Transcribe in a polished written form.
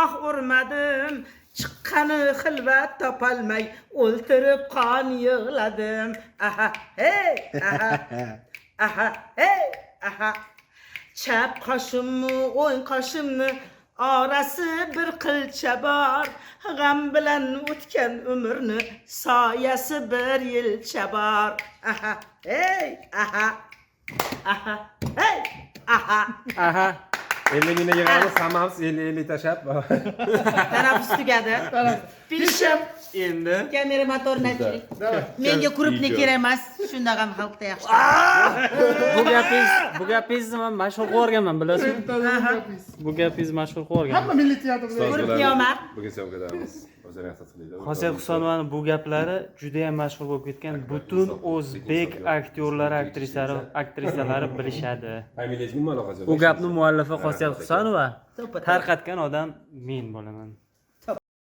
urmadim, chiqqani xilvat topolmay o'ltirib qon yig'ladim. Aha, hey, aha, aha, hey, aha. Chap qoshimni, o'ng qoshimni orasi bir qilcha bor. G'am bilan o'tgan umrni soyasi bir yilcha bor. Aha, hey, aha, aha, hey, aha. Aha. Endi yig'amiz hammamiz 50-50 tashab. Tanaffus tugadi. Bilishim. Endi Kamera motornachilik. Menga kurupni kerak emas. Shundoq ham xalqda yaxshi. Bu gapingizni men mashhur qilib o'rganman, bilasizmi? Bu gapingizni mashhur qilib o'rganman. Hamma milliy teatrda Kurupni yo'maq. Bugun syomkadamiz. O'zini yaxshi qiladi. Xosiyat Husonovani bu gaplari juda ham mashhur bo'lib ketgan. Butun o'zbek aktyorlari, aktrisalari bilishadi. Familiyangizga nima aloqasi bor? Bu gapni muallifi Xosiyat Husanova tarqatgan odam men bo'laman.